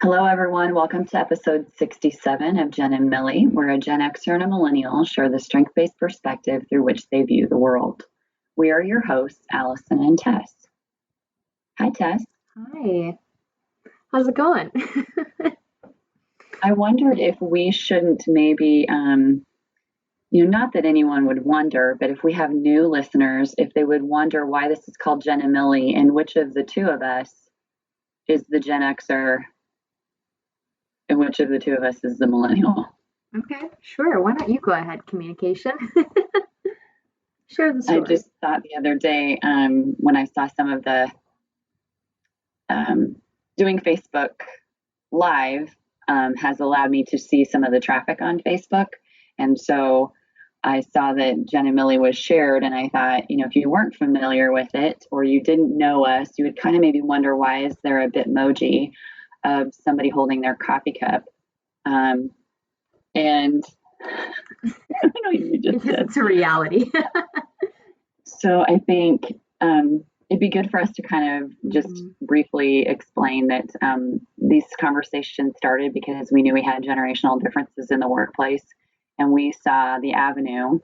Hello, everyone. Welcome to episode 67 of Genn and Millie, where a Gen Xer and a millennial share the strength-based perspective through which they view the world. We are your hosts, Allison and Tess. Hi, Tess. Hi. How's it going? I wondered if we shouldn't maybe, not that anyone would wonder, but if we have new listeners, if they would wonder why this is called Genn and Millie and which of the two of us is the Gen Xer and which of the two of us is the millennial. Okay, sure. Why don't you go ahead, communication? Share the story. I just thought the other day when I saw some of the doing Facebook Live has allowed me to see some of the traffic on Facebook. And so I saw that Genn and Millie was shared, and I thought, if you weren't familiar with it or you didn't know us, you would kind of maybe wonder, why is there a Bitmoji of somebody holding their coffee cup? And I know you just did. It's a reality. So I think it'd be good for us to kind of just briefly explain that these conversations started because we knew we had generational differences in the workplace, and we saw the avenue,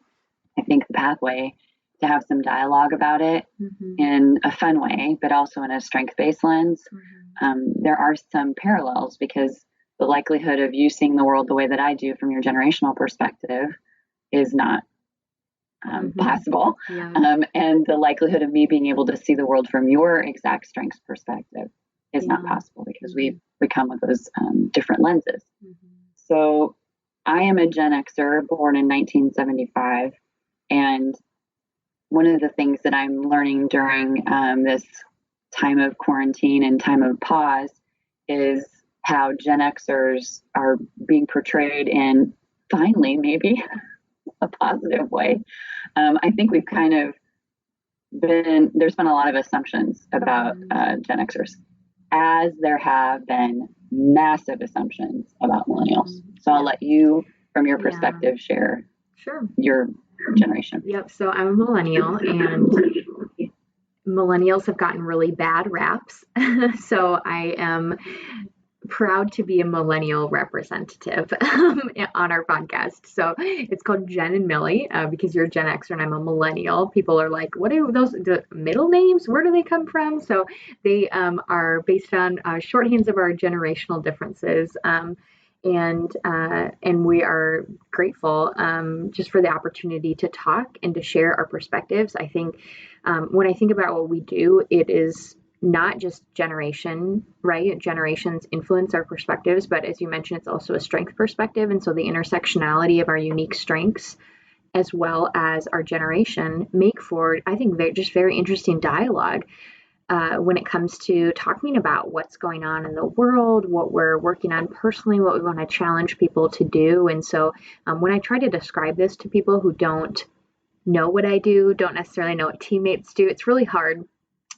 I think the pathway, to have some dialogue about it in a fun way, but also in a strength-based lens. There are some parallels because the likelihood of you seeing the world the way that I do from your generational perspective is not possible. Yeah. And the likelihood of me being able to see the world from your exact strengths perspective is not possible because we come with those different lenses. So I am a Gen Xer born in 1975. And one of the things that I'm learning during this time of quarantine and time of pause is how Gen Xers are being portrayed in, finally, maybe a positive way. I think we've kind of there's been a lot of assumptions about Gen Xers, as there have been massive assumptions about millennials. So I'll let you, from your perspective, share your generation. Yep. So I'm a millennial, and millennials have gotten really bad raps. So I am proud to be a millennial representative on our podcast. So it's called Genn and Millie because you're a Gen Xer and I'm a millennial. People are like, what are those the middle names? Where do they come from? So they are based on shorthands of our generational differences. And we are grateful just for the opportunity to talk and to share our perspectives. I think when I think about what we do, it is not just generation, right? Generations influence our perspectives, but as you mentioned, it's also a strength perspective. And so the intersectionality of our unique strengths, as well as our generation, make for, I think, just very interesting dialogue when it comes to talking about what's going on in the world, what we're working on personally, what we want to challenge people to do. And so when I try to describe this to people who don't know what I do, don't necessarily know what teammates do, it's really hard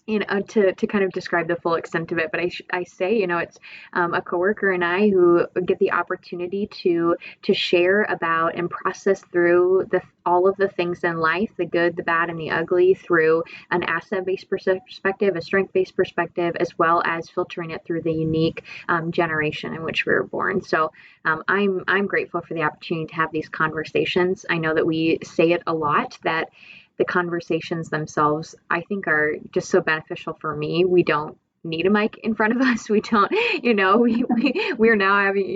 to kind of describe the full extent of it. But I say, it's a coworker and I who get the opportunity to share about and process through all of the things in life, the good, the bad, and the ugly, through an asset-based perspective, a strength-based perspective, as well as filtering it through the unique generation in which we were born. So I'm grateful for the opportunity to have these conversations. I know that we say it a lot, that the conversations themselves, I think, are just so beneficial for me. We don't need a mic in front of us. We don't, we are now having,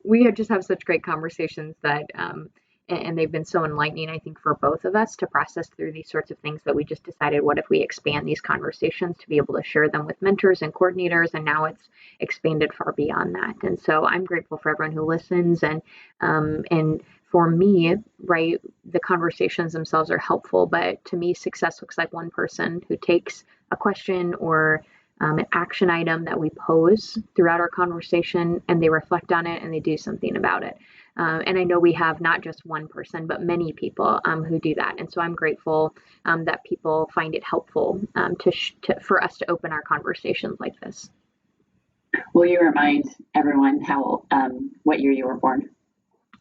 we just have such great conversations that, and they've been so enlightening, I think, for both of us to process through these sorts of things, that we just decided, what if we expand these conversations to be able to share them with mentors and coordinators? And now it's expanded far beyond that. And so I'm grateful for everyone who listens, and for me, right, the conversations themselves are helpful, but to me, success looks like one person who takes a question or an action item that we pose throughout our conversation, and they reflect on it and they do something about it. And I know we have not just one person, but many people who do that. And so I'm grateful that people find it helpful for us to open our conversations like this. Will you remind everyone what year you were born?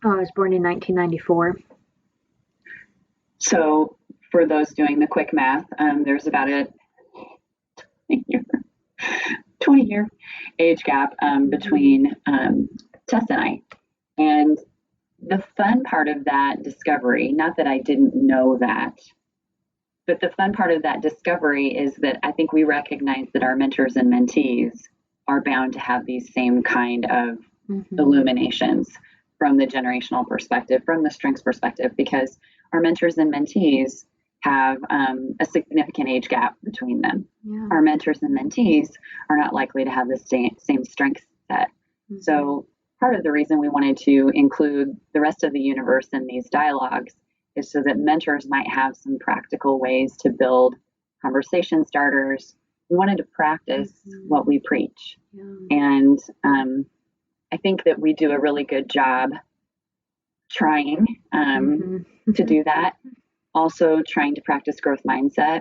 I was born in 1994. So for those doing the quick math, there's about a 20-year age gap between Tess and I. And the fun part of that discovery, not that I didn't know that, but the fun part of that discovery is that I think we recognize that our mentors and mentees are bound to have these same kind of illuminations from the generational perspective, from the strengths perspective, because our mentors and mentees have a significant age gap between them. Yeah. Our mentors and mentees are not likely to have the same strength set. So part of the reason we wanted to include the rest of the universe in these dialogues is so that mentors might have some practical ways to build conversation starters. We wanted to practice what we preach. Yeah. And I think that we do a really good job trying to do that. Also trying to practice growth mindset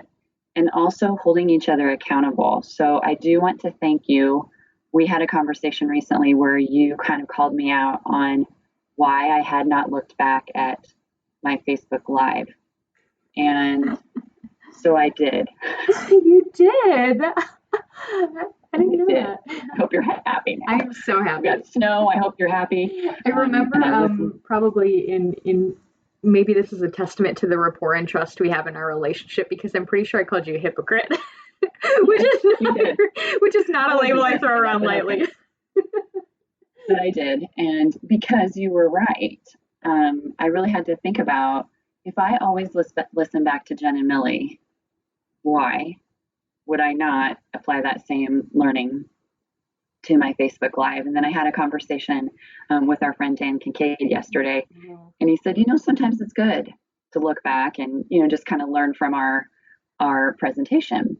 and also holding each other accountable. So I do want to thank you. We had a conversation recently where you kind of called me out on why I had not looked back at my Facebook Live. And so I did. You did? I didn't know that. I hope you're happy now. I'm so happy. We got snow. I hope you're happy. I remember probably in maybe this is a testament to the rapport and trust we have in our relationship, because I'm pretty sure I called you a hypocrite, which is not a label I throw around lightly. But I did. And because you were right, I really had to think about, if I always listen back to Genn and Millie, why would I not apply that same learning to my Facebook Live? And then I had a conversation with our friend Dan Kincaid yesterday, and he said, sometimes it's good to look back and, just kind of learn from our presentation.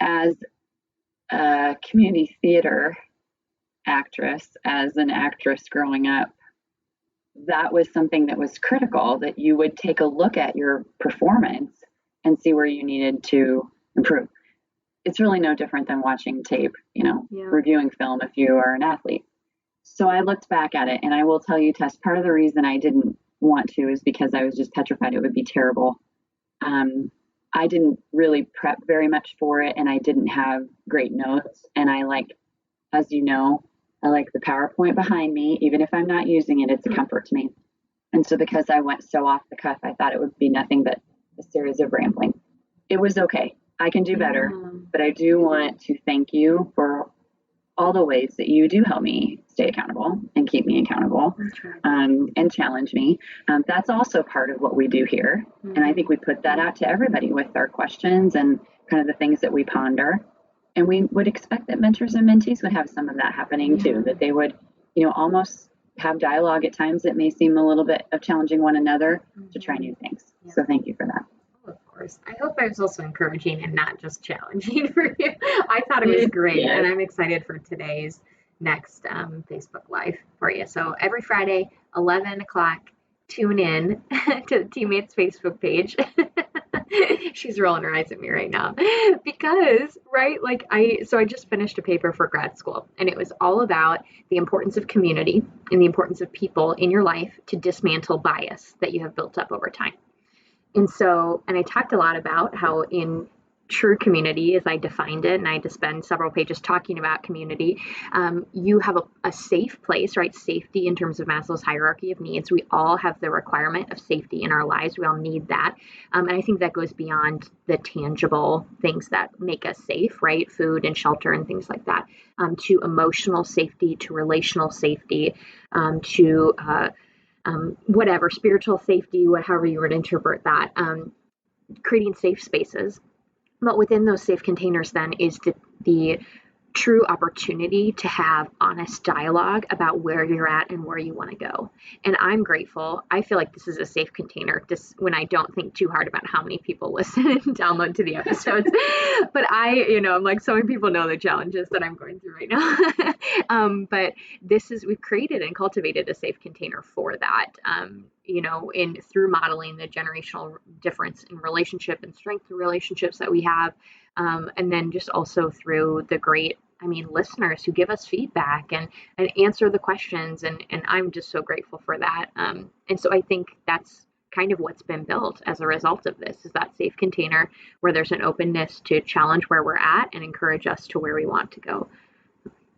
As a community theater actress, as an actress growing up, that was something that was critical, that you would take a look at your performance and see where you needed to improve. It's really no different than watching tape, reviewing film if you are an athlete. So I looked back at it, and I will tell you, Tess, part of the reason I didn't want to is because I was just petrified it would be terrible. I didn't really prep very much for it, and I didn't have great notes. And I as you know, I like the PowerPoint behind me. Even if I'm not using it, it's a comfort to me. And so because I went so off the cuff, I thought it would be nothing but a series of rambling. It was okay. I can do better, but I do want to thank you for all the ways that you do help me stay accountable and keep me accountable, and challenge me. That's also part of what we do here. And I think we put that out to everybody with our questions and kind of the things that we ponder. And we would expect that mentors and mentees would have some of that happening too, that they would, almost have dialogue at times that may seem a little bit of challenging one another to try new things. Yeah. So thank you for that. Of course. I hope I was also encouraging and not just challenging for you. I thought it was great, and I'm excited for today's next Facebook Live for you. So every Friday, 11 o'clock, tune in to the Teammates Facebook page. She's rolling her eyes at me right now because, I just finished a paper for grad school, and it was all about the importance of community and the importance of people in your life to dismantle bias that you have built up over time. And I talked a lot about how in true community, as I defined it, and I had to spend several pages talking about community, you have a safe place, right? Safety in terms of Maslow's hierarchy of needs. We all have the requirement of safety in our lives. We all need that. And I think that goes beyond the tangible things that make us safe, right? Food and shelter and things like that, to emotional safety, to relational safety, to whatever, spiritual safety, however you would interpret that, creating safe spaces. But within those safe containers then is the true opportunity to have honest dialogue about where you're at and where you want to go. And I'm grateful. I feel like this is a safe container just when I don't think too hard about how many people listen and download to the episodes. But I'm like, so many people know the challenges that I'm going through right now. But we've created and cultivated a safe container for that. Through modeling the generational difference in relationship and strength of relationships that we have. And then just also through the great, listeners who give us feedback and answer the questions. And I'm just so grateful for that. And so I think that's kind of what's been built as a result of this, is that safe container where there's an openness to challenge where we're at and encourage us to where we want to go.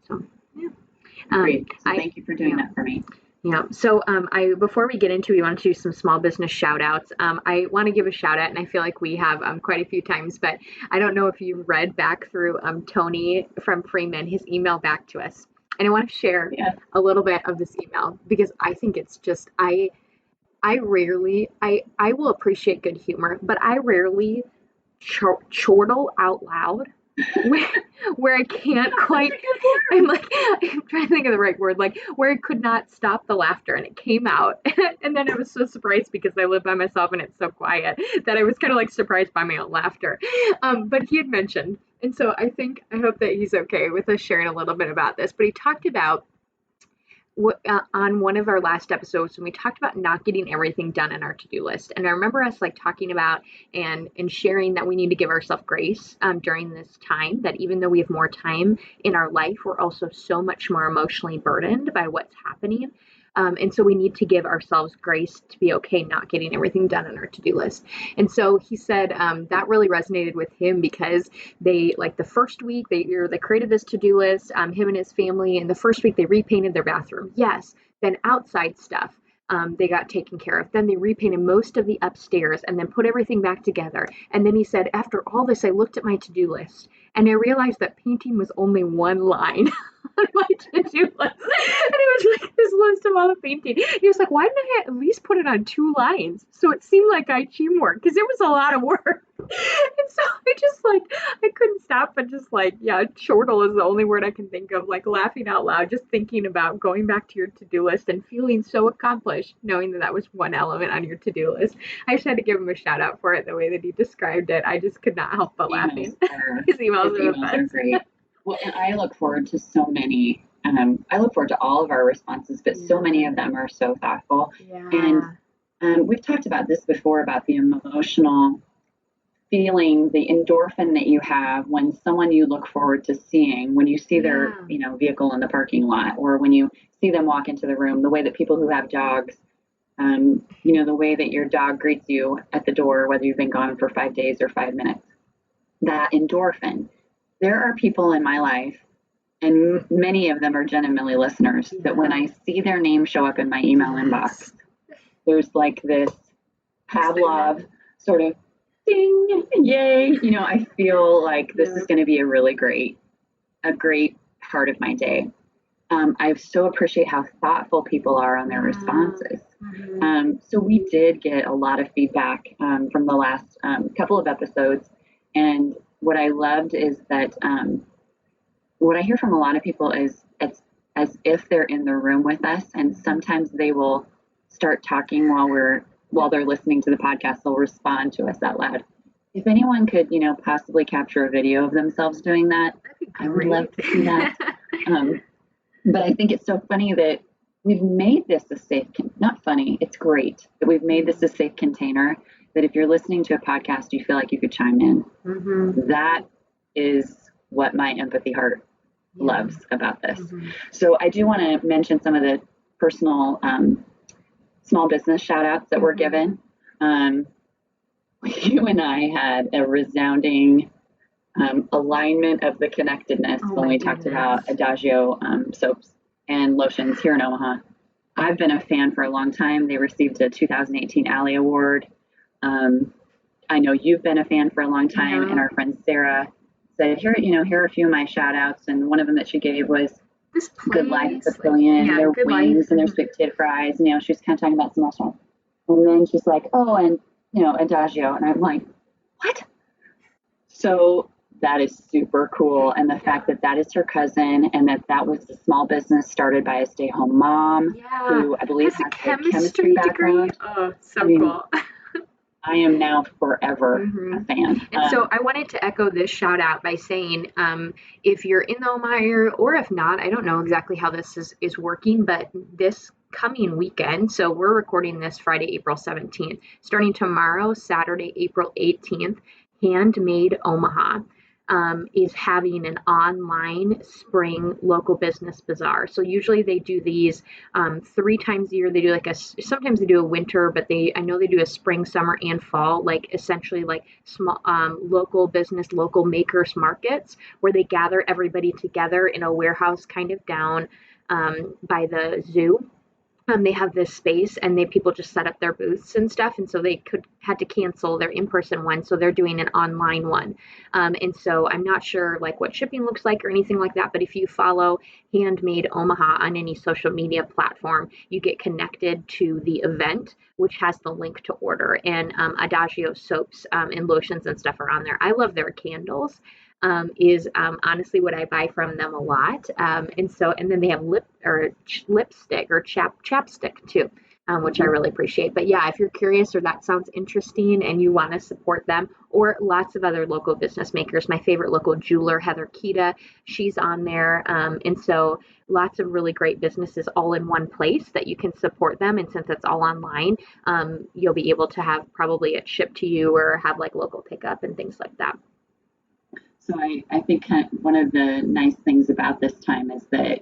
So, yeah. Great. So thank you for doing that for me. Yeah. So before we get into, we want to do some small business shout outs. I want to give a shout out, and I feel like we have quite a few times, but I don't know if you read back through Tony from Freeman, his email back to us. And I want to share a little bit of this email because I think it's just, I will appreciate good humor, but I rarely chortle out loud where I can't quite, I'm trying to think of the right word, like where I could not stop the laughter, and it came out. And then I was so surprised because I live by myself and it's so quiet that I was kind of like surprised by my own laughter. But he had mentioned, and so I hope that he's okay with us sharing a little bit about this, but he talked about on one of our last episodes when we talked about not getting everything done in our to-do list. And I remember us talking about and sharing that we need to give ourselves grace during this time, that even though we have more time in our life, we're also so much more emotionally burdened by what's happening. And so we need to give ourselves grace to be okay not getting everything done on our to-do list. And so he said that really resonated with him because they, the first week, they created this to-do list, him and his family, and the first week they repainted their bathroom. Yes. Then outside stuff. They got taken care of. Then they repainted most of the upstairs and then put everything back together. And then he said, after all this, I looked at my to-do list and I realized that painting was only one line on my to-do list. And it was this list of all the painting. He was like, why didn't I at least put it on 2 lines? So it seemed like I teamwork, because it was a lot of work. And so I just I couldn't stop but just chortle is the only word I can think of, laughing out loud, just thinking about going back to your to-do list and feeling so accomplished knowing that was one element on your to-do list. I just had to give him a shout out for it, the way that he described it. I just could not help but laughing. His emails are great. Well, and I look forward to so many. I look forward to all of our responses, but so many of them are so thoughtful. Yeah. And we've talked about this before, about the emotional feeling, the endorphin that you have when someone you look forward to seeing, when you see their vehicle in the parking lot, or when you see them walk into the room, the way that people who have dogs, the way that your dog greets you at the door, whether you've been gone for 5 days or 5 minutes, that endorphin. There are people in my life, and many of them are Genn and Millie listeners, that when I see their name show up in my email inbox, there's this Pavlov sort of ding, yay. I feel like this is going to be a really great part of my day. I so appreciate how thoughtful people are on their responses. So we did get a lot of feedback from the last couple of episodes. And what I loved is that what I hear from a lot of people is it's as if they're in the room with us, and sometimes they will start talking while they're listening to the podcast. They'll respond to us out loud. If anyone could, possibly capture a video of themselves doing that, I would love to see that. But I think it's so funny that we've made this a safe, not funny, it's great that we've made this a safe container, that if you're listening to a podcast, you feel like you could chime in. That is what my empathy heart loves about this. So I do want to mention some of the personal small business shout outs that were given. You and I had a resounding alignment of the connectedness when we talked about Adagio soaps and lotions here in Omaha. I've been a fan for a long time. They received a 2018 Alley Award. I know you've been a fan for a long time, and our friend Sarah said, here are a few of my shout outs, and one of them that she gave was Good Life Pavilion, their wings and their sweet potato fries. She was kind of talking about some restaurants. And then she's like, oh, and Adagio. And I'm like, what? So that is super cool. And the fact that is her cousin, and that was a small business started by a stay-at-home mom who I believe has a chemistry background. Oh, so cool. I am now forever a fan. And so I wanted to echo this shout out by saying, if you're in the Omaha area, or if not, I don't know exactly how this is working, but this coming weekend, so we're recording this Friday, April 17th, starting tomorrow, Saturday, April 18th, Handmade Omaha. is having an online spring local business bazaar. So usually they do these 3 times a year. They do sometimes they do a winter, but I know they do a spring, summer, and fall, like essentially like small local business, local makers markets where they gather everybody together in a warehouse kind of down by the zoo. They have this space and people just set up their booths and stuff, and so they had to cancel their in-person one, so they're doing an online one. And so I'm not sure like what shipping looks like or anything like that, but if you follow Handmade Omaha on any social media platform, you get connected to the event, which has the link to order. And Adagio soaps and lotions and stuff are on there. I love their candles. Is honestly what I buy from them a lot. And then they have lipstick or chapstick too, which I really appreciate. But yeah, if you're curious or that sounds interesting and you want to support them, or lots of other local business makers, my favorite local jeweler, Heather Kita, she's on there. And so lots of really great businesses all in one place that you can support them. And since it's all online, you'll be able to have probably it shipped to you or have like local pickup and things like that. So I think one of the nice things about this time is that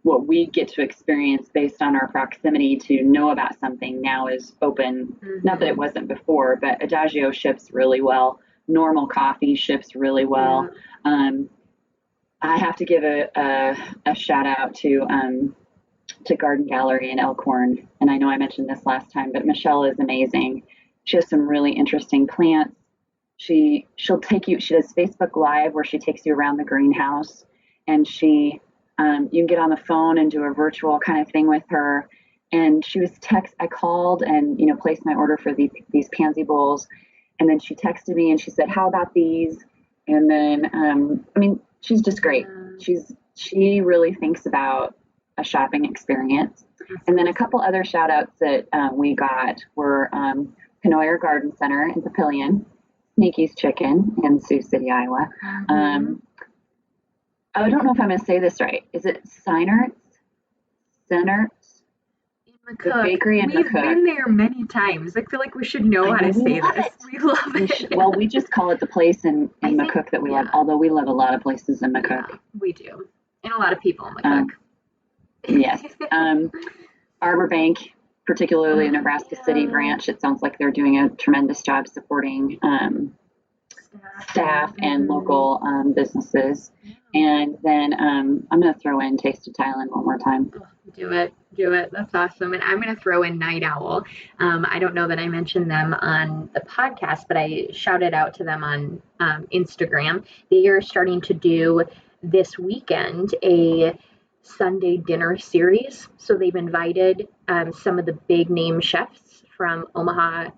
what we get to experience based on our proximity to know about something now is open. Mm-hmm. Not that it wasn't before, but Adagio ships really well. Normal coffee ships really well. Yeah. I have to give a shout out to Garden Gallery in Elkhorn. And I know I mentioned this last time, but Michelle is amazing. She has some really interesting plants. She'll take you, she does Facebook Live where she takes you around the greenhouse, and you can get on the phone and do a virtual kind of thing with her. And I called and, placed my order for these pansy bowls. And then she texted me and she said, how about these? And then, she's just great. She really thinks about a shopping experience. And then a couple other shout outs that we got were Penoyer Garden Center in Papillion, Sneaky's Chicken in Sioux City, Iowa. Mm-hmm. I don't know if I'm going to say this right. Is it Seinert's? The bakery in We've McCook. Been there many times. I feel like we should know how to say this. We love it. Well, we just call it the place in McCook that we love, although we love a lot of places in McCook. Yeah, we do. And a lot of people in McCook. Yes. Arbor Bank, particularly Nebraska City branch, it sounds like they're doing a tremendous job supporting staff and local businesses. And then I'm going to throw in Taste of Thailand one more time. Do it. That's awesome. And I'm going to throw in Night Owl. I don't know that I mentioned them on the podcast, but I shouted out to them on Instagram. They are starting to do this weekend a Sunday dinner series. So they've invited some of the big name chefs from Omaha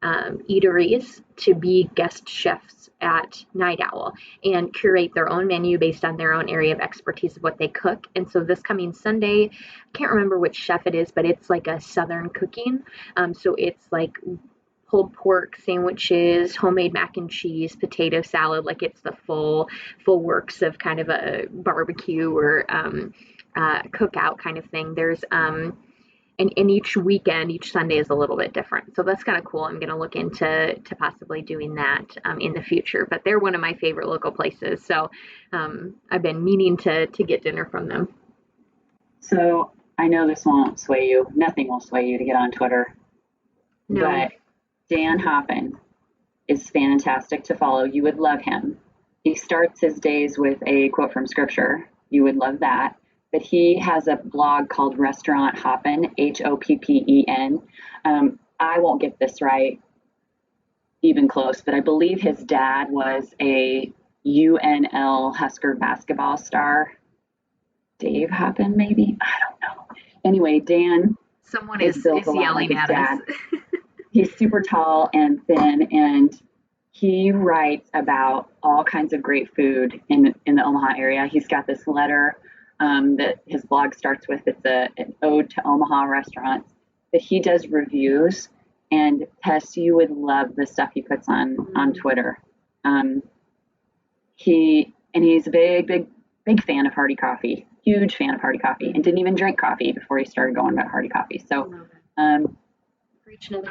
eateries to be guest chefs at Night Owl and curate their own menu based on their own area of expertise of what they cook. And so this coming Sunday, I can't remember which chef it is, but it's like a Southern cooking. So it's like pulled pork sandwiches, homemade mac and cheese, potato salad, like it's the full works of kind of a barbecue or cookout kind of thing. There's and each weekend, each Sunday is a little bit different. So that's kind of cool. I'm going to look into possibly doing that in the future. But they're one of my favorite local places. So I've been meaning to get dinner from them. So I know this won't sway you. Nothing will sway you to get on Twitter. No. But Dan Hoppen is fantastic to follow. You would love him. He starts his days with a quote from scripture. You would love that. But he has a blog called Restaurant Hoppen, Hoppen. I won't get this right, even close, but I believe his dad was a UNL Husker basketball star. Dave Hoppen, maybe? I don't know. Anyway, Dan. Someone is yelling at us. He's super tall and thin, and he writes about all kinds of great food in the Omaha area. He's got this letter that his blog starts with. It's an ode to Omaha restaurants. But he does reviews, and Tess, you would love the stuff he puts on Twitter. He's a big fan of Hardy Coffee, huge fan of Hardy Coffee, and didn't even drink coffee before he started going about Hardy Coffee. So I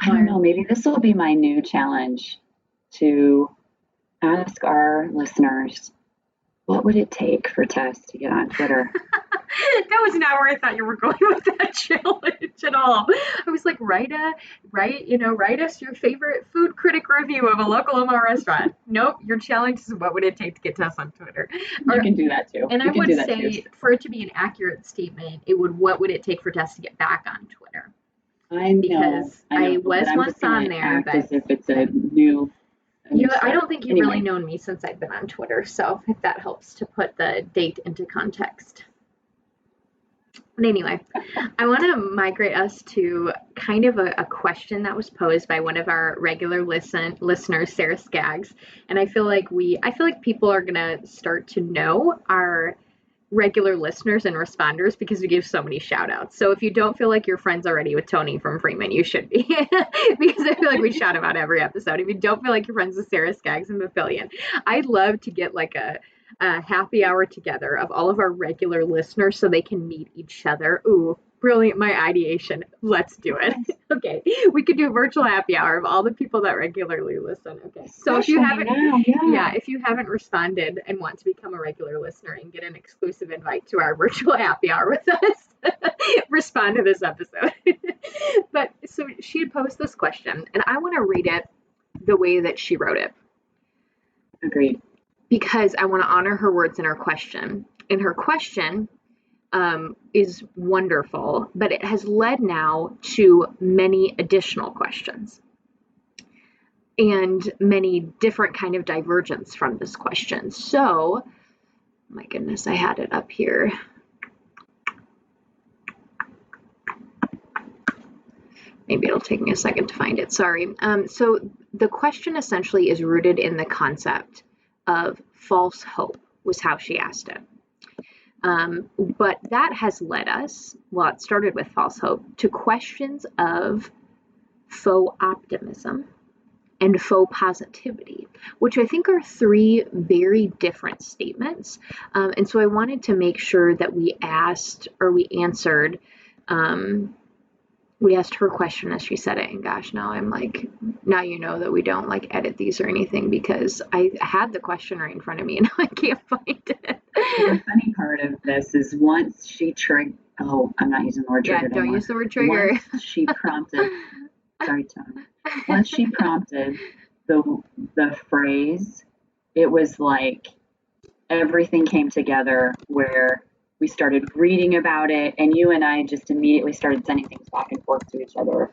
don't know, maybe this will be my new challenge to ask our listeners, what would it take for Tess to get on Twitter? That was not where I thought you were going with that challenge at all. I was like, write us your favorite food critic review of a local Omaha restaurant. Nope, your challenge is what would it take to get Tess on Twitter? You can do that too. And I would say, for it to be an accurate statement, what would it take for Tess to get back on Twitter? I know. Because I was once on there, but as if it's a new. I don't think you've really known me since I've been on Twitter, so if that helps to put the date into context. But anyway, I want to migrate us to kind of a question that was posed by one of our regular listeners, Sarah Skaggs, and I feel like people are gonna start to know our regular listeners and responders because we give so many shout outs. So if you don't feel like you're friends already with Tony from Freeman, you should be because I feel like we shout him out every episode. If you don't feel like you're friends with Sarah Skaggs and Papillion, I'd love to get like a happy hour together of all of our regular listeners so they can meet each other. Ooh, brilliant. My ideation. Let's do it. Okay. We could do a virtual happy hour of all the people that regularly listen. Okay. So if you haven't, if you haven't responded and want to become a regular listener and get an exclusive invite to our virtual happy hour with us, respond to this episode. But so she had posed this question and I want to read it the way that she wrote it. Agreed. Because I want to honor her words in her question. And her question is wonderful, but it has led now to many additional questions and many different kind of divergence from this question. So, my goodness, I had it up here. Maybe it'll take me a second to find it. Sorry. So the question essentially is rooted in the concept of false hope, was how she asked it. But that has led us, well, it started with false hope, to questions of faux optimism and faux positivity, which I think are three very different statements. And so I wanted to make sure that we answered, we asked her question as she said it, and gosh, now I'm like, now you know that we don't like edit these or anything because I had the question right in front of me and now I can't find it. The funny part of this is once she triggered, I'm not using the word trigger anymore. Don't use the word trigger. Once she prompted, sorry, Tony. Once she prompted the phrase, it was like everything came together where we started reading about it, and you and I just immediately started sending things back and forth to each other.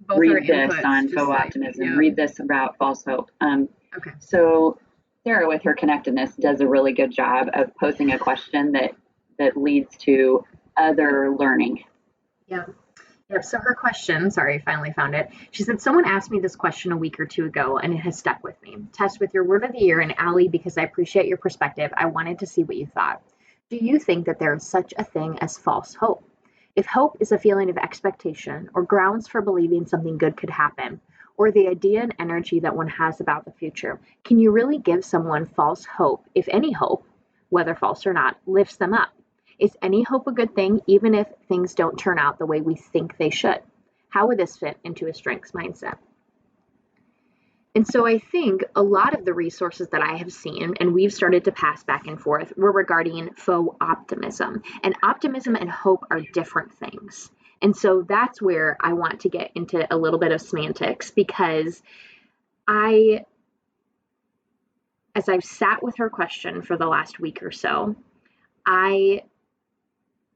Both read this on faux optimism. Yeah. Read this about false hope. Okay. So Sarah, with her connectedness, does a really good job of posing a question that leads to other learning. Yeah. Yep. So her question, sorry, I finally found it. She said, someone asked me this question a week or two ago, and it has stuck with me. Tess, with your word of the year, and Allie, because I appreciate your perspective, I wanted to see what you thought. Do you think that there is such a thing as false hope? If hope is a feeling of expectation or grounds for believing something good could happen, or the idea and energy that one has about the future, can you really give someone false hope if any hope, whether false or not, lifts them up? Is any hope a good thing even if things don't turn out the way we think they should? How would this fit into a strengths mindset? And so I think a lot of the resources that I have seen, and we've started to pass back and forth, were regarding faux optimism. And optimism and hope are different things. And so that's where I want to get into a little bit of semantics, because as I've sat with her question for the last week or so,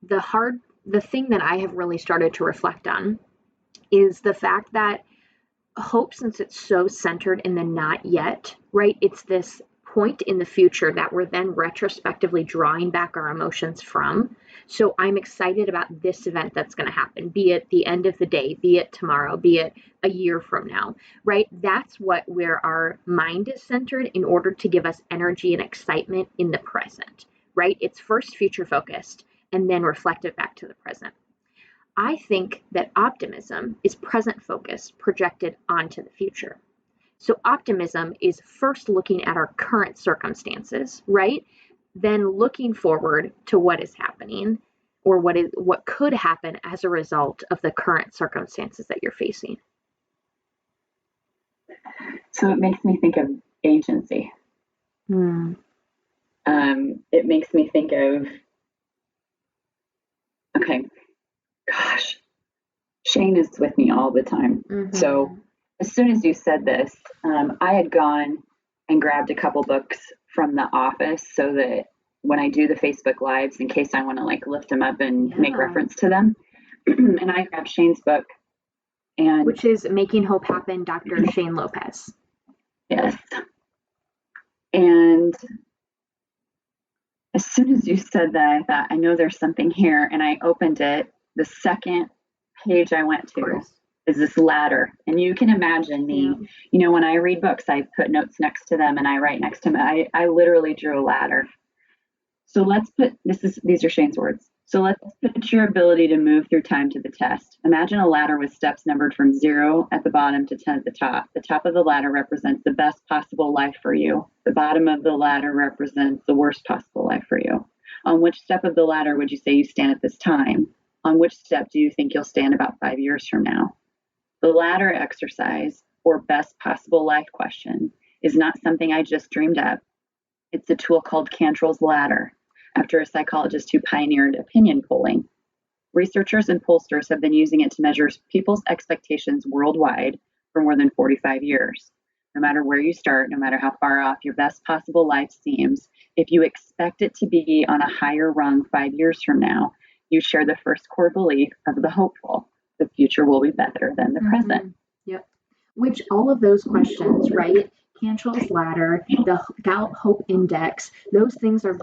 the thing that I have really started to reflect on is the fact that hope, since it's so centered in the not yet, right? It's this point in the future that we're then retrospectively drawing back our emotions from. So I'm excited about this event that's going to happen, be it the end of the day, be it tomorrow, be it a year from now, right? That's where our mind is centered in order to give us energy and excitement in the present, right? It's first future focused and then reflective back to the present. I think that optimism is present focused, projected onto the future. So optimism is first looking at our current circumstances, right? Then looking forward to what is happening or what could happen as a result of the current circumstances that you're facing. So it makes me think of agency. It makes me think of, okay, gosh, Shane is with me all the time. So as soon as you said this, I had gone and grabbed a couple books from the office so that when I do the Facebook Lives, in case I want to like lift them up and make reference to them. And I grabbed Shane's book. Which is Making Hope Happen, Dr. Shane Lopez. Yes. And as soon as you said that, I thought, I know there's something here. And I opened it. The second page I went to is this ladder. And you can imagine me, you know, when I read books, I put notes next to them and I write next to them. I literally drew a ladder. So let's put, these are Shane's words. So let's put your ability to move through time to the test. Imagine a ladder with steps numbered from 0 at the bottom to 10 at the top. The top of the ladder represents the best possible life for you. The bottom of the ladder represents the worst possible life for you. On which step of the ladder would you say you stand at this time? On which step do you think you'll stand about 5 years from now? The ladder exercise, or best possible life question, is not something I just dreamed up. It's a tool called Cantrell's ladder, after a psychologist who pioneered opinion polling. Researchers and pollsters have been using it to measure people's expectations worldwide for more than 45 years. No matter where you start, no matter how far off your best possible life seems, if you expect it to be on a higher rung 5 years from now, you share the first core belief of the hopeful. The future will be better than the present. Yep. Which all of those questions, right? Cantrell's ladder, the Gallup Hope Index, those things are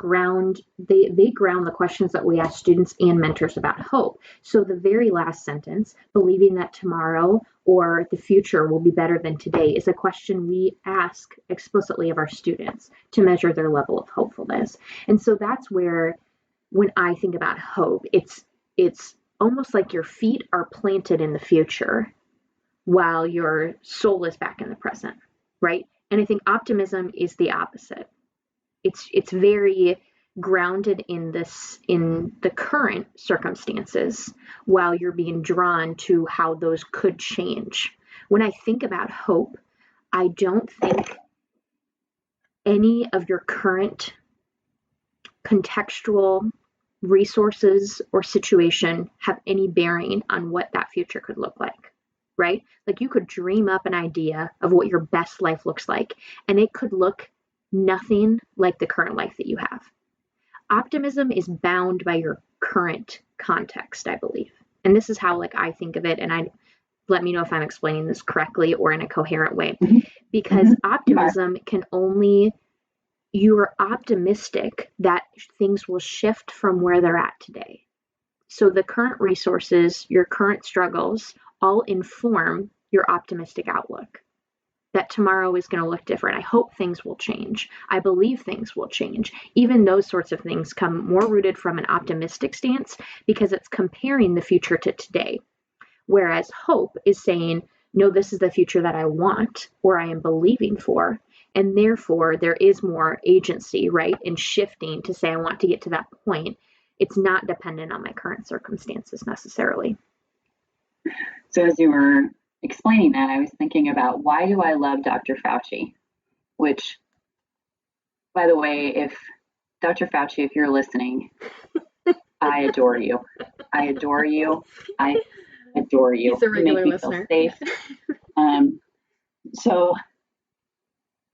they ground the questions that we ask students and mentors about hope. So the very last sentence, believing that tomorrow or the future will be better than today, is a question we ask explicitly of our students to measure their level of hopefulness. And so that's where, when I think about hope, it's almost like your feet are planted in the future while your soul is back in the present, right? And I think optimism is the opposite. It's very grounded in the current circumstances while you're being drawn to how those could change. When I think about hope, I don't think any of your current contextual resources or situation have any bearing on what that future could look like. Right? Like you could dream up an idea of what your best life looks like, and it could look nothing like the current life that you have. Optimism is bound by your current context, I believe. And this is how I think of it. And let me know if I'm explaining this correctly or in a coherent way, because optimism can only, you're optimistic that things will shift from where they're at today. So the current resources, your current struggles, all inform your optimistic outlook that tomorrow is going to look different. I hope things will change. I believe things will change. Even those sorts of things come more rooted from an optimistic stance because it's comparing the future to today. Whereas hope is saying, no, this is the future that I want or I am believing for. And therefore, there is more agency, right, in shifting to say I want to get to that point. It's not dependent on my current circumstances necessarily. So as you were explaining that, I was thinking about, why do I love Dr. Fauci? Which, by the way, if Dr. Fauci, if you're listening, I adore you. I adore you. I adore you. He's a regular listener. You make me feel safe. So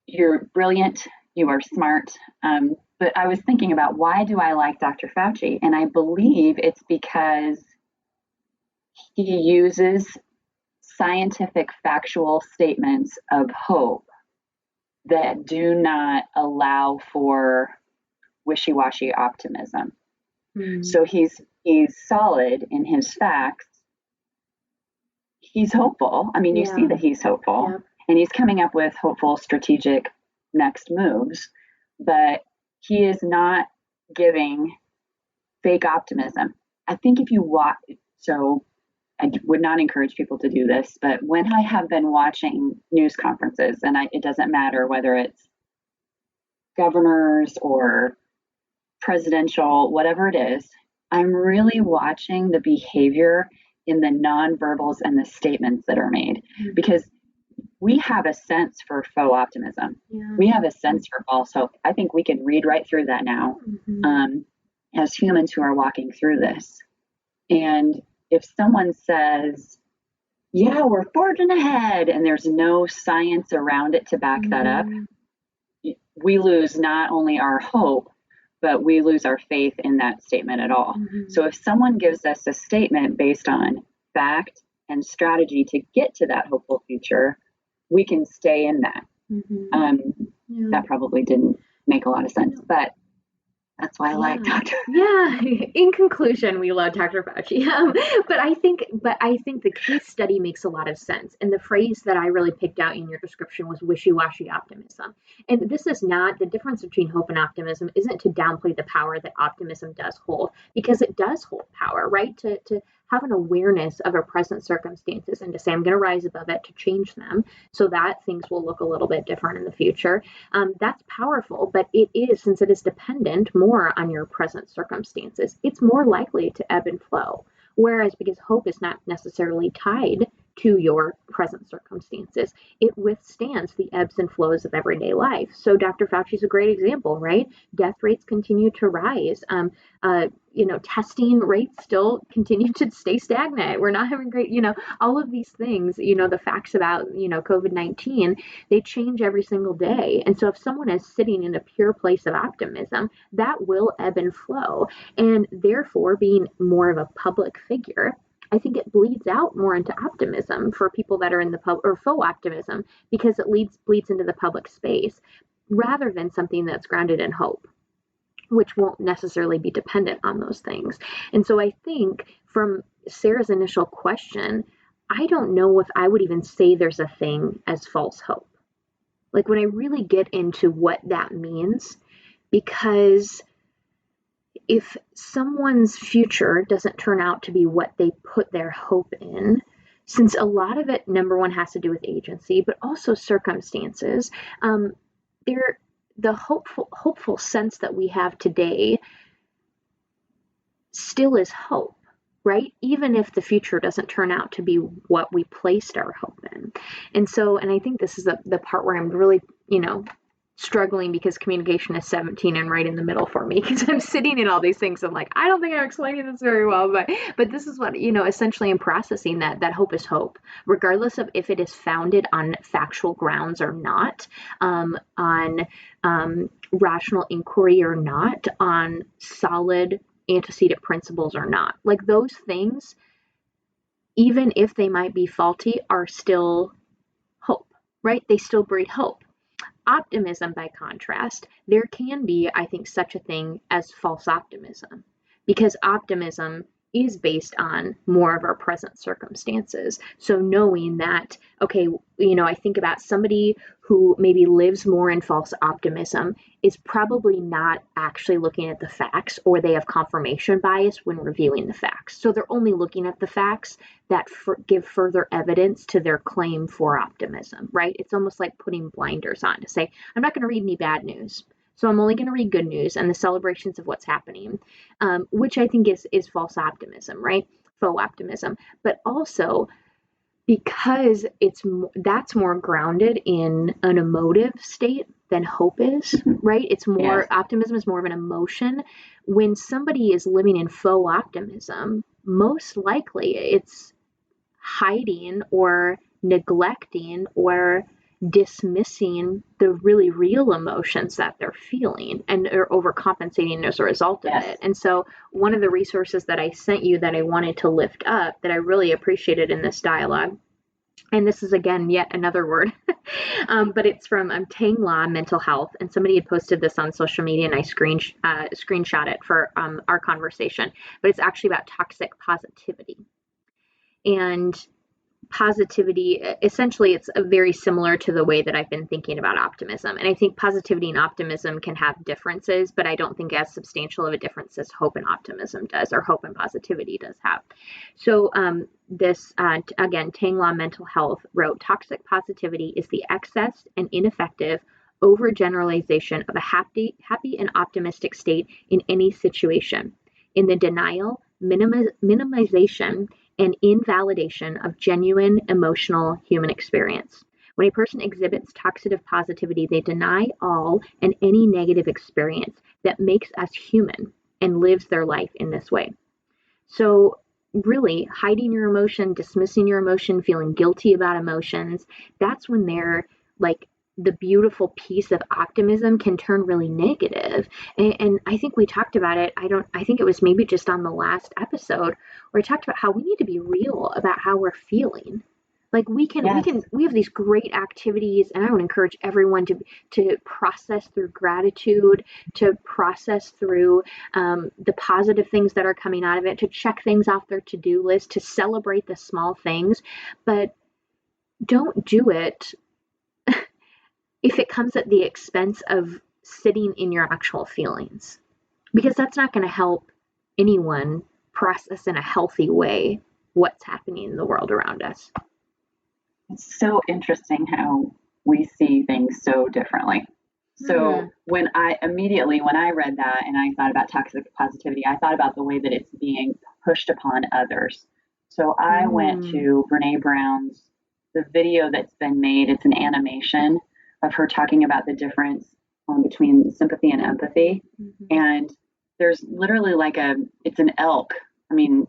you're brilliant. You are smart. But I was thinking about, why do I like Dr. Fauci? And I believe it's because he uses scientific, factual statements of hope that do not allow for wishy-washy optimism. So he's solid in his facts. He's hopeful. I mean, you see that he's hopeful, and he's coming up with hopeful, strategic next moves, but he is not giving fake optimism. I think if you watch, so I would not encourage people to do this, but when I have been watching news conferences, and it doesn't matter whether it's governors or presidential, whatever it is, I'm really watching the behavior in the nonverbals and the statements that are made. Because we have a sense for faux optimism. Yeah. We have a sense for false hope. I think we can read right through that now as humans who are walking through this. And if someone says, yeah, we're forging ahead, and there's no science around it to back that up, we lose not only our hope, but we lose our faith in that statement at all. So if someone gives us a statement based on fact and strategy to get to that hopeful future, we can stay in that. That probably didn't make a lot of sense, but that's why I like Dr. Yeah. In conclusion, we love Dr. Fauci. But I think the case study makes a lot of sense. And the phrase that I really picked out in your description was wishy-washy optimism. And this is not, the difference between hope and optimism isn't to downplay the power that optimism does hold, because it does hold power, right? To have an awareness of our present circumstances and to say, I'm going to rise above it to change them so that things will look a little bit different in the future. That's powerful, but it is, since it is dependent more on your present circumstances, it's more likely to ebb and flow. Whereas because hope is not necessarily tied to your present circumstances, it withstands the ebbs and flows of everyday life. So Dr. Fauci is a great example, right? Death rates continue to rise. Testing rates still continue to stay stagnant. We're not having great, all of these things, the facts about, COVID-19, they change every single day. And so if someone is sitting in a pure place of optimism, that will ebb and flow. And therefore, being more of a public figure, I think it bleeds out more into optimism for people that are in the pub, or faux optimism, because it bleeds into the public space rather than something that's grounded in hope, which won't necessarily be dependent on those things. And so I think from Sarah's initial question, I don't know if I would even say there's a thing as false hope. Like when I really get into what that means, because if someone's future doesn't turn out to be what they put their hope in, since a lot of it, number one, has to do with agency, but also circumstances, the hopeful sense that we have today still is hope, right? Even if the future doesn't turn out to be what we placed our hope in. And I think this is the part where I'm really, struggling, because communication is 17 and right in the middle for me, because I'm sitting in all these things. I'm like, I don't think I'm explaining this very well, but this is what, essentially I'm processing that hope is hope, regardless of if it is founded on factual grounds or not, on rational inquiry or not, on solid antecedent principles or not. Like those things, even if they might be faulty, are still hope, right? They still breed hope. Optimism, by contrast, there can be, I think, such a thing as false optimism, because optimism is based on more of our present circumstances. So knowing that, okay, I think about somebody who maybe lives more in false optimism is probably not actually looking at the facts, or they have confirmation bias when reviewing the facts. So they're only looking at the facts that give further evidence to their claim for optimism, right? It's almost like putting blinders on to say, I'm not going to read any bad news, so I'm only going to read good news and the celebrations of what's happening, which I think is false optimism, right? Faux optimism. But also, because that's more grounded in an emotive state than hope is, right? It's more, optimism is more of an emotion. When somebody is living in faux optimism, most likely it's hiding or neglecting or dismissing the really real emotions that they're feeling, and are overcompensating as a result of it. And so one of the resources that I sent you that I wanted to lift up, that I really appreciated in this dialogue, and this is again yet another word, but it's from Tangla Mental Health, and somebody had posted this on social media, and I screenshot it for our conversation. But it's actually about toxic positivity. And positivity, essentially, it's very similar to the way that I've been thinking about optimism. And I think positivity and optimism can have differences, but I don't think as substantial of a difference as hope and optimism does, or hope and positivity does have. So again, Tangla Mental Health wrote, toxic positivity is the excess and ineffective overgeneralization of a happy and optimistic state in any situation, in the denial, minimization, and invalidation of genuine emotional human experience. When a person exhibits toxic positivity, they deny all and any negative experience that makes us human and lives their life in this way. So really hiding your emotion, dismissing your emotion, feeling guilty about emotions, that's when they're like the beautiful piece of optimism can turn really negative. And I think we talked about it. I think it was maybe just on the last episode where I talked about how we need to be real about how we're feeling. Like we have these great activities, and I would encourage everyone to process through gratitude, to process through the positive things that are coming out of it, to check things off their to-do list, to celebrate the small things, but don't do it if it comes at the expense of sitting in your actual feelings, because that's not going to help anyone process in a healthy way what's happening in the world around us. It's so interesting how we see things so differently. So when I read that and I thought about toxic positivity, I thought about the way that it's being pushed upon others. So I went to Brene Brown's, the video that's been made. It's an animation of her talking about the difference between sympathy and empathy. And there's literally it's an elk. I mean,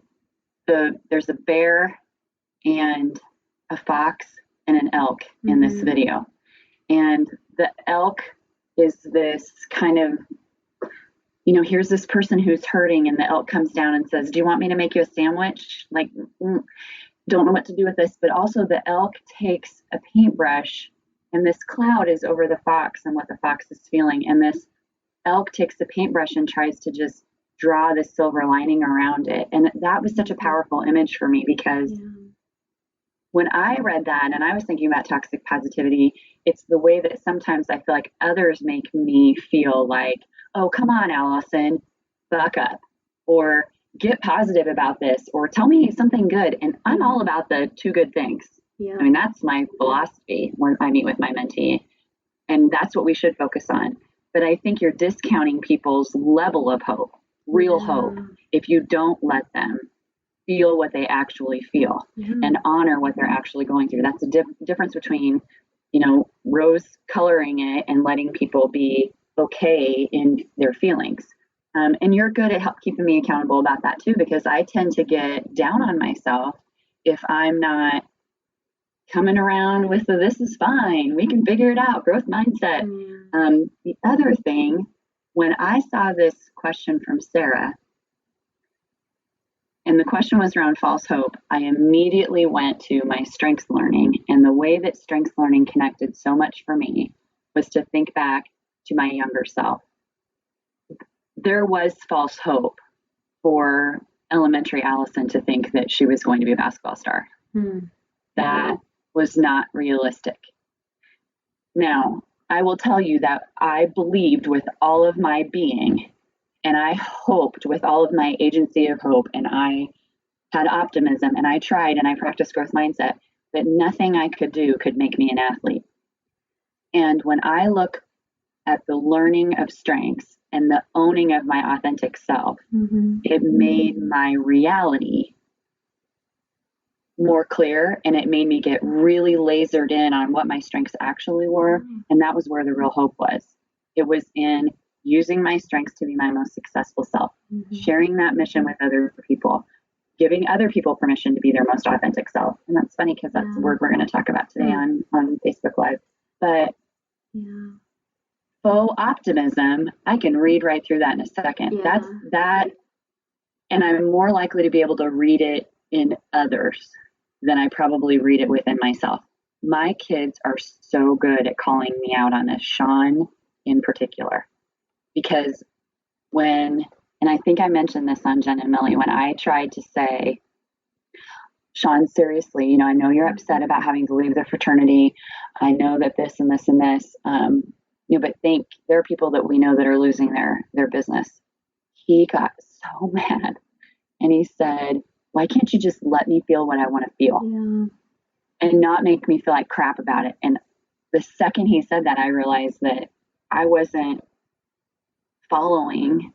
there's a bear and a fox and an elk in this video. And the elk is this kind of, here's this person who's hurting, and the elk comes down and says, do you want me to make you a sandwich? Don't know what to do with this. But also the elk takes a paintbrush, and this cloud is over the fox and what the fox is feeling. And this elk takes the paintbrush and tries to just draw the silver lining around it. And that was such a powerful image for me, because when I read that and I was thinking about toxic positivity, it's the way that sometimes I feel like others make me feel like, oh, come on, Allison, buck up, or get positive about this, or tell me something good. And I'm all about the two good things. Yeah. I mean, that's my philosophy when I meet with my mentee, and that's what we should focus on. But I think you're discounting people's level of hope, real hope, if you don't let them feel what they actually feel and honor what they're actually going through. That's the difference between, rose coloring it and letting people be okay in their feelings. And you're good at keeping me accountable about that too, because I tend to get down on myself if I'm not coming around with this is fine, we can figure it out, growth mindset. The other thing, when I saw this question from Sarah, and the question was around false hope, I immediately went to my strengths learning. And the way that strengths learning connected so much for me was to think back to my younger self. There was false hope for elementary Allison to think that she was going to be a basketball star. That was not realistic. Now, I will tell you that I believed with all of my being, and I hoped with all of my agency of hope, and I had optimism, and I tried, and I practiced growth mindset, that nothing I could do could make me an athlete. And when I look at the learning of strengths and the owning of my authentic self, it made my reality more clear, and it made me get really lasered in on what my strengths actually were. And that was where the real hope was. It was in using my strengths to be my most successful self, sharing that mission with other people, giving other people permission to be their most authentic self. And that's funny because that's the word we're going to talk about today on Facebook Live. But faux optimism, I can read right through that in a second. That's that. And I'm more likely to be able to read it in others than I probably read it within myself. My kids are so good at calling me out on this, Sean in particular, because and I think I mentioned this on Genn and Millie, when I tried to say, Sean, seriously, I know you're upset about having to leave the fraternity. I know that this and this and this, but there are people that we know that are losing their business. He got so mad and he said, why can't you just let me feel what I want to feel and not make me feel like crap about it? And the second he said that, I realized that I wasn't following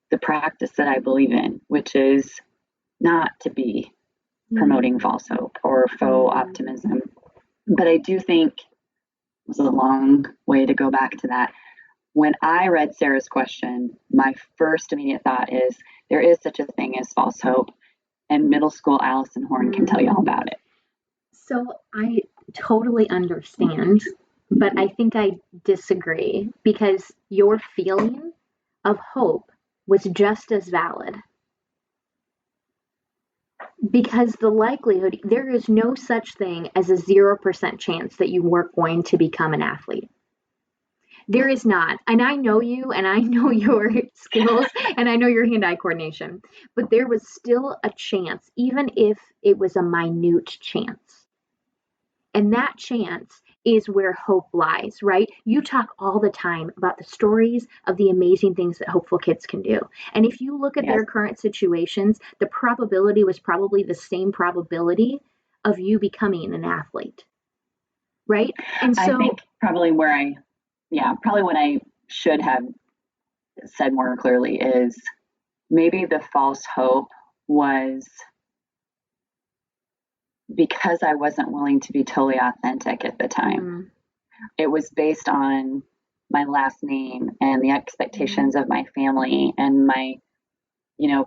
the practice that I believe in, which is not to be promoting false hope or faux optimism. But I do think it was a long way to go back to that. When I read Sarah's question, my first immediate thought is there is such a thing as false hope, and middle school Allison Horn can tell you all about it. So I totally understand, but I think I disagree because your feeling of hope was just as valid. Because the likelihood, there is no such thing as a 0% chance that you weren't going to become an athlete. There is not. And I know you and I know your skills and I know your hand-eye coordination, but there was still a chance, even if it was a minute chance. And that chance is where hope lies, right? You talk all the time about the stories of the amazing things that hopeful kids can do. And if you look at their current situations, the probability was probably the same probability of you becoming an athlete, right? And so I think probably what I should have said more clearly is maybe the false hope was because I wasn't willing to be totally authentic at the time. It was based on my last name and the expectations of my family and my,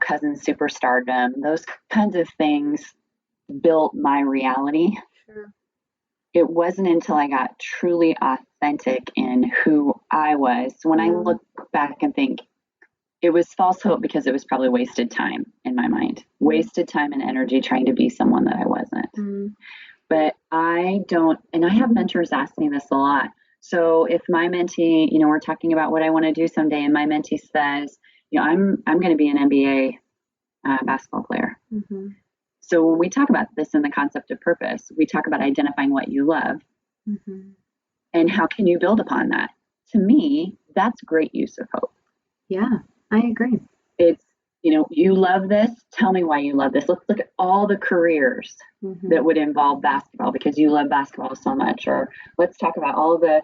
cousin superstardom. Those kinds of things built my reality. Sure. It wasn't until I got truly authentic in who I was. When I look back and think, it was false hope because it was probably wasted time in my mind, wasted time and energy trying to be someone that I wasn't. But I don't, and I have mentors ask me this a lot. So if my mentee, we're talking about what I want to do someday, and my mentee says, I'm going to be an NBA basketball player. So when we talk about this in the concept of purpose, we talk about identifying what you love and how can you build upon that. To me, that's great use of hope. Yeah. I agree. It's, you love this. Tell me why you love this. Let's look at all the careers that would involve basketball because you love basketball so much. Or let's talk about all the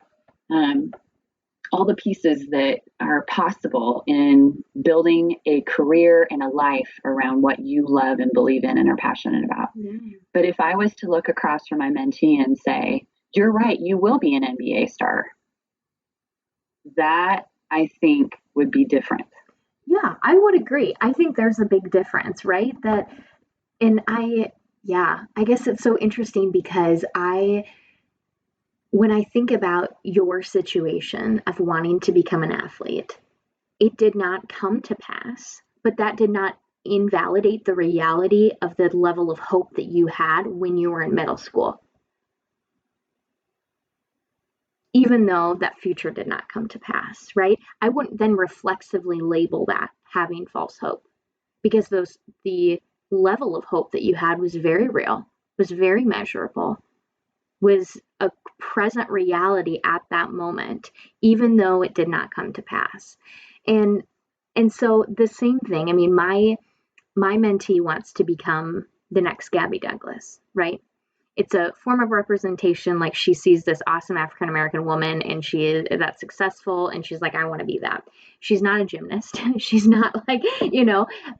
pieces that are possible in building a career and a life around what you love and believe in and are passionate about. But if I was to look across from my mentee and say, you're right, you will be an NBA star, that I think would be different. Yeah, I would agree. I think there's a big difference, right? I guess it's so interesting because when I think about your situation of wanting to become an athlete, it did not come to pass, but that did not invalidate the reality of the level of hope that you had when you were in middle school. Even though that future did not come to pass, right? I wouldn't then reflexively label that having false hope because the level of hope that you had was very real, was very measurable, was a present reality at that moment, even though it did not come to pass. And so the same thing, I mean, my mentee wants to become the next Gabby Douglas, right? It's a form of representation. Like she sees this awesome African-American woman and she is that successful and she's like, I want to be that. She's not a gymnast. She's not like,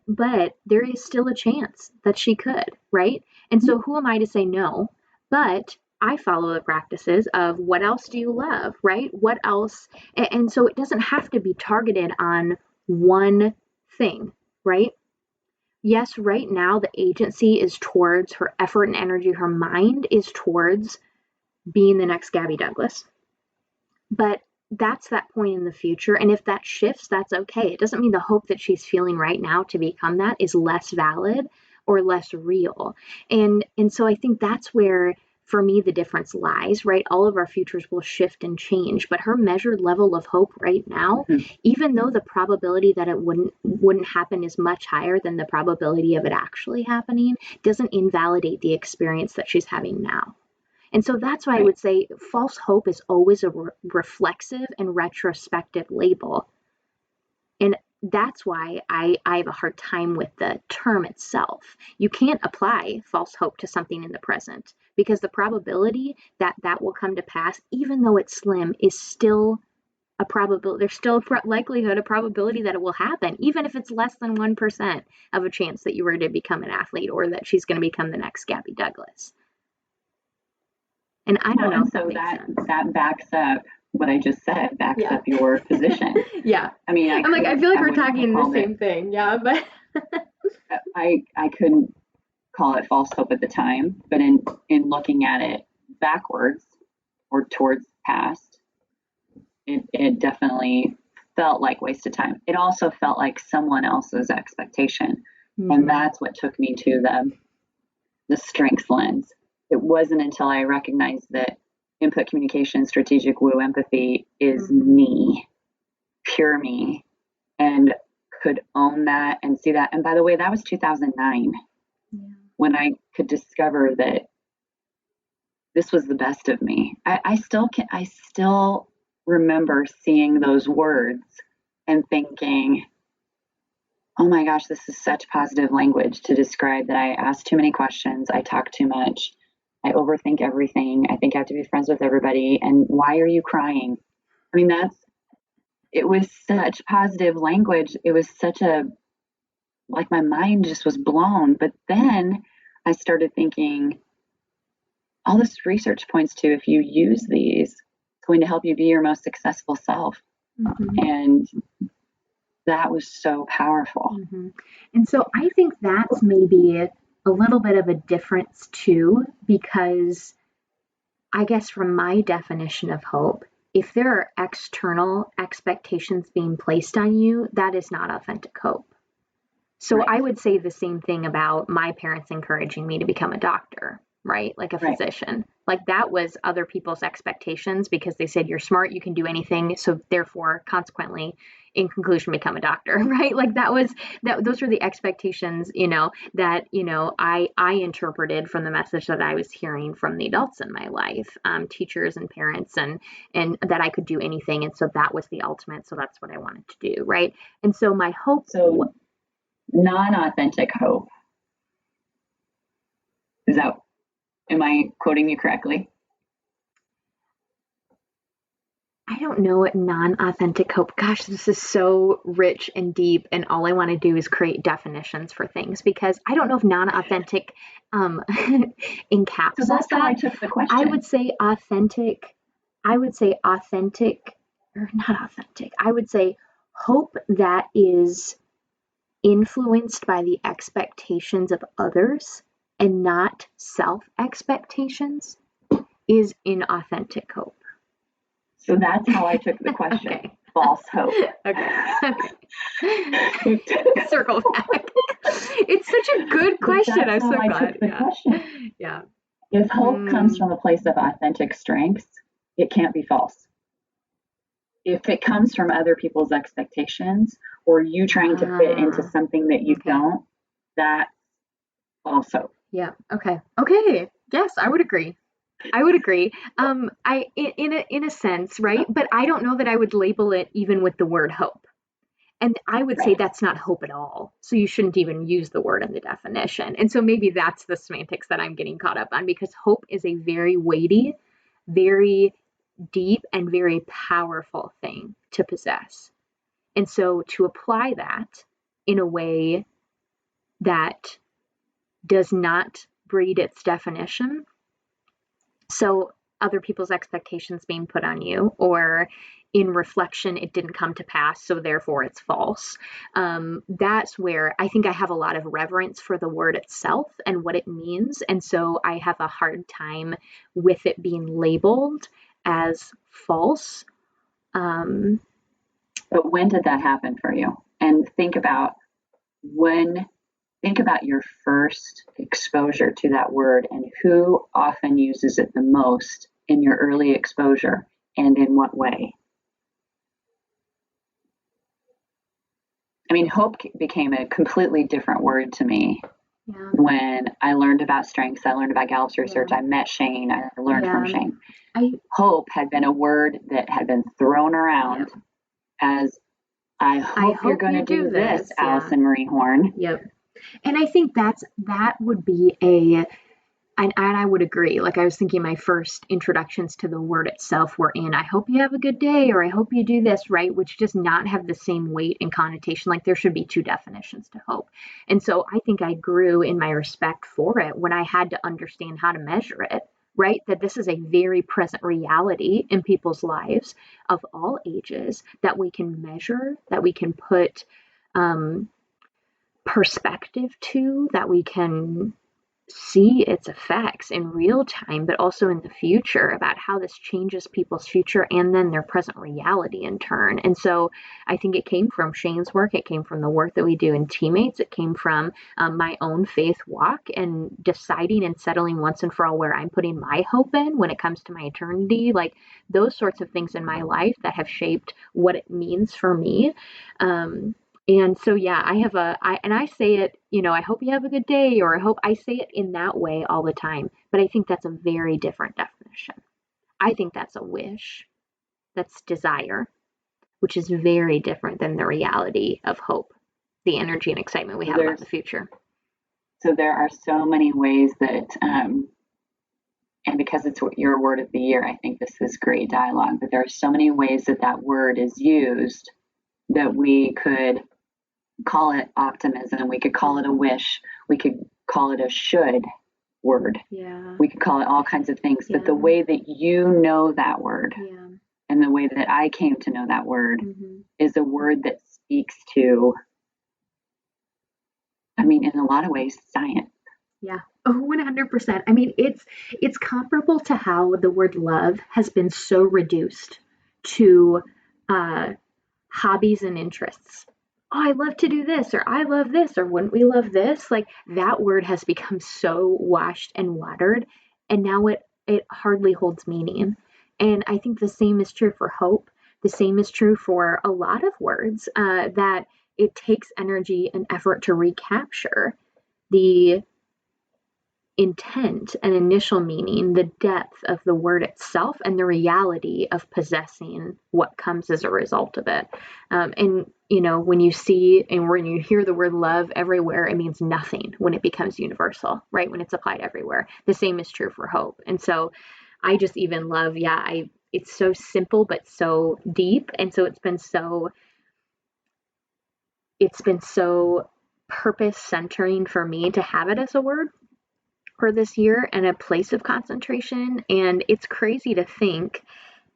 but there is still a chance that she could, right? And so who am I to say no? But I follow the practices of what else do you love, right? What else? And so it doesn't have to be targeted on one thing, right? Yes, right now the agency is towards her effort and energy, her mind is towards being the next Gabby Douglas. But that's that point in the future. And if that shifts, that's okay. It doesn't mean the hope that she's feeling right now to become that is less valid or less real. And so I think that's where, for me, the difference lies, right? All of our futures will shift and change, but her measured level of hope right now, even though the probability that it wouldn't happen is much higher than the probability of it actually happening, doesn't invalidate the experience that she's having now. And so that's why I would say false hope is always a reflexive and retrospective label. And that's why I have a hard time with the term itself. You can't apply false hope to something in the present because the probability that that will come to pass, even though it's slim, is still a probability. There's still a likelihood, a probability that it will happen, even if it's less than 1% of a chance that you were to become an athlete or that she's going to become the next Gabby Douglas. And I don't know and if so that makes sense. that backs up what I just said, backs Yeah. up your position. Yeah. I mean, I'm like, I feel like we're wouldn't talking have the called it, same thing. Yeah. But I couldn't call it false hope at the time, but in looking at it backwards or towards past, it definitely felt like wasted time. It also felt like someone else's expectation. And that's what took me to the strengths lens. It wasn't until I recognized that input communication, strategic woo empathy is me, pure me, and could own that and see that. And by the way, that was 2009 when I could discover that this was the best of me. I still remember seeing those words and thinking, oh my gosh, this is such positive language to describe that I ask too many questions, I talk too much, I overthink everything, I think I have to be friends with everybody, and why are you crying? I mean, it was such positive language. It was like my mind just was blown. But then I started thinking, all this research points to, if you use these, it's going to help you be your most successful self. And that was so powerful. And so I think that's maybe a little bit of a difference too, because I guess from my definition of hope, if there are external expectations being placed on you, that is not authentic hope. So I would say the same thing about my parents encouraging me to become a doctor, right? Like a physician. Like that was other people's expectations because they said, you're smart, you can do anything. So therefore, consequently, in conclusion, become a doctor, right? Like those were the expectations, that, I interpreted from the message that I was hearing from the adults in my life, teachers and parents, and that I could do anything. And so that was the ultimate. So that's what I wanted to do. Right. And so my hope. So non-authentic hope. Am I quoting you correctly? I don't know what non-authentic hope. Gosh, this is so rich and deep, and all I want to do is create definitions for things because I don't know if non-authentic encapsulates so that's that. How I took the question. I would say authentic, or not authentic. I would say hope that is influenced by the expectations of others and not self-expectations is inauthentic hope. So that's how I took the question. Okay. False hope. Okay. Circle back. It's such a good question. I'm so glad. I took the question. Yeah. If hope comes from a place of authentic strength, it can't be false. If it comes from other people's expectations or you trying to fit into something that you don't, that's false hope. Yeah. Okay. Yes, I would agree. In a sense, right? But I don't know that I would label it even with the word hope. And I would say that's not hope at all. So you shouldn't even use the word in the definition. And so maybe that's the semantics that I'm getting caught up on because hope is a very weighty, very deep, and very powerful thing to possess. And so to apply that in a way that does not breed its definition, so other people's expectations being put on you, or in reflection, it didn't come to pass, so therefore it's false. That's where I think I have a lot of reverence for the word itself and what it means. And so I have a hard time with it being labeled as false. But when did that happen for you? And think about your first exposure to that word and who often uses it the most in your early exposure and in what way. I mean, hope became a completely different word to me when I learned about strengths. I learned about Gallup's research. I met Shane. I learned from Shane. Hope had been a word that had been thrown around as, I hope you're going to do this, Allison Marie Horn. Yep. And I think that would be and I would agree. Like I was thinking my first introductions to the word itself were in, I hope you have a good day, or I hope you do this, right? Which does not have the same weight and connotation. Like there should be two definitions to hope. And so I think I grew in my respect for it when I had to understand how to measure it, right? That this is a very present reality in people's lives of all ages that we can measure, that we can put perspective to, that we can see its effects in real time, but also in the future about how this changes people's future and then their present reality in turn. And so I think it came from Shane's work. It came from the work that we do in Teammates. It came from my own faith walk and deciding and settling once and for all where I'm putting my hope in when it comes to my eternity, like those sorts of things in my life that have shaped what it means for me. And so, yeah, I say it, I hope you have a good day, or I say it in that way all the time, but I think that's a very different definition. I think that's a wish, that's desire, which is very different than the reality of hope, the energy and excitement we have about the future. So there are so many ways that, and because it's your word of the year, I think this is great dialogue, but there are so many ways that word is used that we could call it optimism, we could call it a wish, we could call it a should word. Yeah. We could call it all kinds of things, but the way that you know that word and the way that I came to know that word is a word that speaks to, in a lot of ways, science. Yeah. Oh, 100%. It's comparable to how the word love has been so reduced to hobbies and interests. Oh, I love to do this, or I love this, or wouldn't we love this? Like that word has become so washed and watered, and now it hardly holds meaning. And I think the same is true for hope. The same is true for a lot of words, that it takes energy and effort to recapture the intent and initial meaning, the depth of the word itself, and the reality of possessing what comes as a result of it. And when you see and when you hear the word love everywhere, it means nothing when it becomes universal, right? When it's applied everywhere. The same is true for hope. And so I just even love, it's so simple but so deep, and so it's been so purpose centering for me to have it as a word for this year and a place of concentration. And it's crazy to think,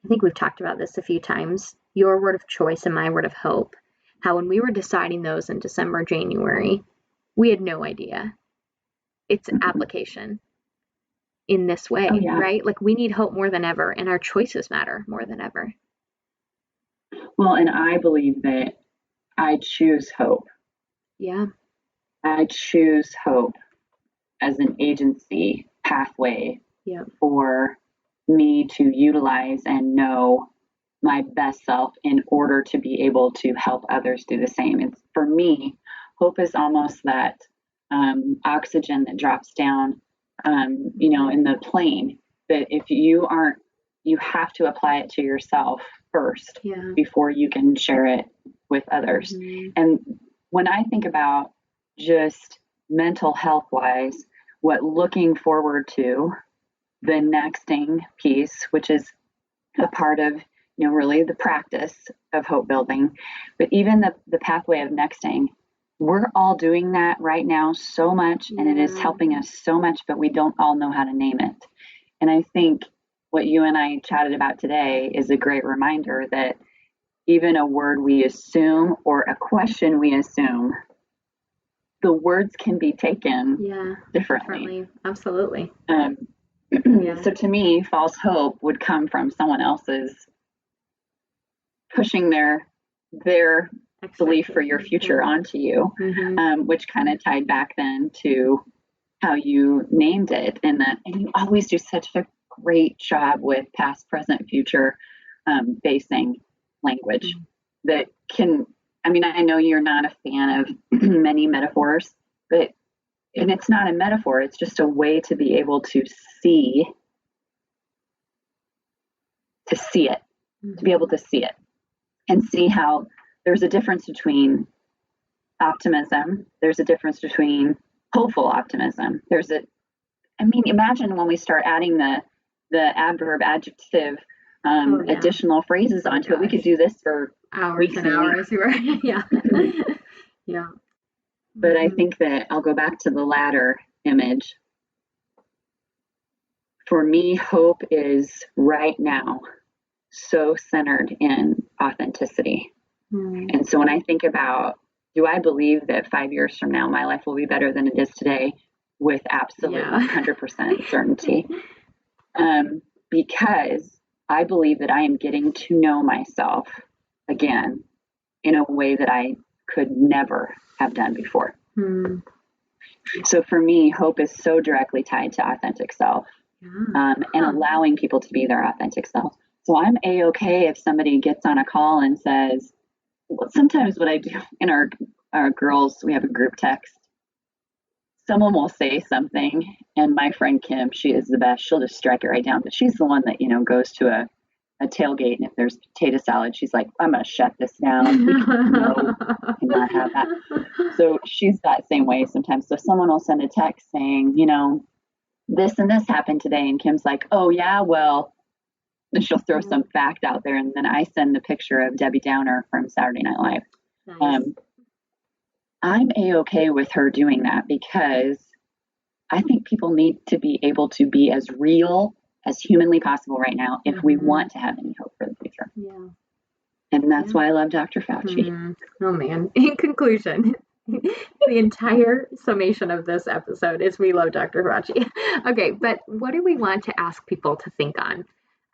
I think we've talked about this a few times, your word of choice and my word of hope, how when we were deciding those in December, January, we had no idea its application in this way, right? Like we need hope more than ever, and our choices matter more than ever. Well, and I believe that I choose hope. Yeah. I choose hope as an agency pathway for me to utilize and know my best self in order to be able to help others do the same. And for me, hope is almost that oxygen that drops down, in the plane, that if you have to apply it to yourself first before you can share it with others. And when I think about just mental health wise, what looking forward to, the nexting piece, which is a part of, really the practice of hope building, but even the pathway of nexting, we're all doing that right now so much, and it is helping us so much, but we don't all know how to name it. And I think what you and I chatted about today is a great reminder that even a word we assume or a question we assume, the words can be taken differently. Absolutely. So to me, false hope would come from someone else's pushing their belief for your future onto you, which kind of tied back then to how you named it. And you always do such a great job with past, present, future basing language that can, I know you're not a fan of many metaphors, and it's not a metaphor, it's just a way to be able to see it, to be able to see it and see how there's a difference between optimism. There's a difference between hopeful optimism. Imagine when we start adding the adverb, adjective, additional phrases onto it. We could do this for hours weeks and hours. Right? Yeah. Yeah. But I think that I'll go back to the latter image. for me, hope is right now so centered in authenticity. And so when I think about, do I believe that 5 years from now, my life will be better than it is today? With absolute 100% certainty. Because I believe that I am getting to know myself again in a way that I could never have done before. So for me, hope is so directly tied to authentic self, and allowing people to be their authentic self. So I'm A-okay if somebody gets on a call and says, well, sometimes what I do in our girls, we have a group text. Someone will say something, and my friend Kim, she is the best. She'll just strike it right down. But she's the one that, goes to a tailgate, and if there's potato salad, she's like, I'm going to shut this down. No, cannot have that. So she's that same way sometimes. So someone will send a text saying, this and this happened today. And Kim's like, oh, yeah, well, and she'll throw some fact out there. And then I send the picture of Debbie Downer from Saturday Night Live. Nice. I'm A-okay with her doing that because I think people need to be able to be as real as humanly possible right now if we want to have any hope for the future. Yeah. And that's why I love Dr. Fauci. Oh, man. In conclusion, the entire summation of this episode is we love Dr. Fauci. Okay, but what do we want to ask people to think on?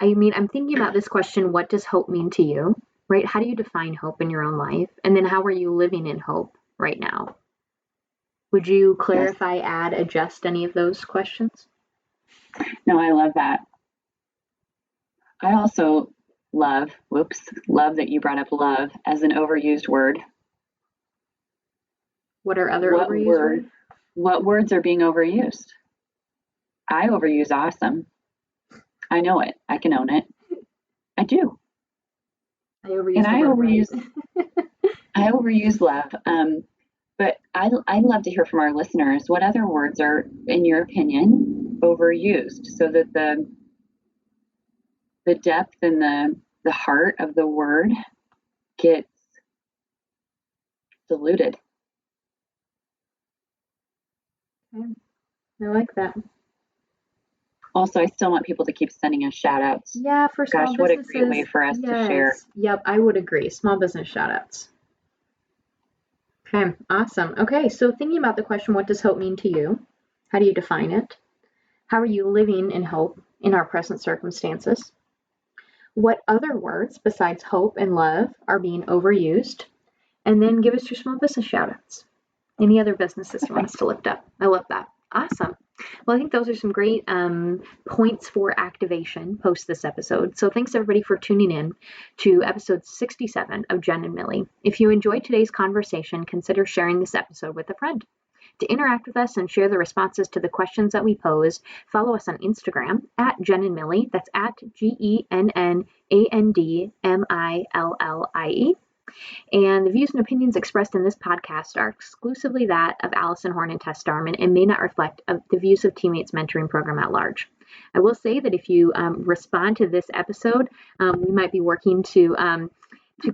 I mean, I'm thinking about this question, what does hope mean to you, right? How do you define hope in your own life? And then how are you living in hope right now? Would you clarify, add, adjust any of those questions? No, I love that. I also love that you brought up love as an overused word. What are other overused words? What words are being overused? I overuse awesome. I know it. I can own it. I do. I overuse love. But I'd love to hear from our listeners. What other words are, in your opinion, overused so that the depth and the heart of the word gets diluted? I like that. Also, I still want people to keep sending us shout outs. Yeah, for small businesses. Gosh, what a great way for us to share. Yep, I would agree. Small business shout outs. Okay, awesome. Okay, so thinking about the question, what does hope mean to you? How do you define it? How are you living in hope in our present circumstances? What other words besides hope and love are being overused? And then give us your small business shout outs. Any other businesses you want us to lift up? I love that. Awesome. Well, I think those are some great points for activation post this episode. So thanks everybody for tuning in to episode 67 of Genn and Millie. If you enjoyed today's conversation, consider sharing this episode with a friend. To interact with us and share the responses to the questions that we pose, follow us on Instagram at Genn and Millie. That's at GENNANDMILLIE. And the views and opinions expressed in this podcast are exclusively that of Allison Horn and Tess Starman and may not reflect the views of Teammates Mentoring Program at large. I will say that if you respond to this episode, we might be working to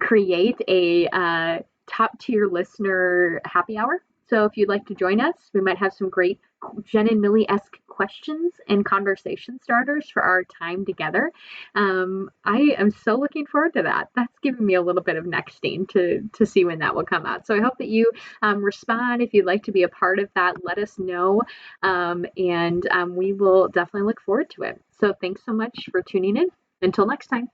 create a top tier listener happy hour. So if you'd like to join us, we might have some great Genn and Millie-esque questions and conversation starters for our time together. I am so looking forward to that. That's giving me a little bit of nexting to see when that will come out. So I hope that you respond. If you'd like to be a part of that, let us know. And we will definitely look forward to it. So thanks so much for tuning in. Until next time.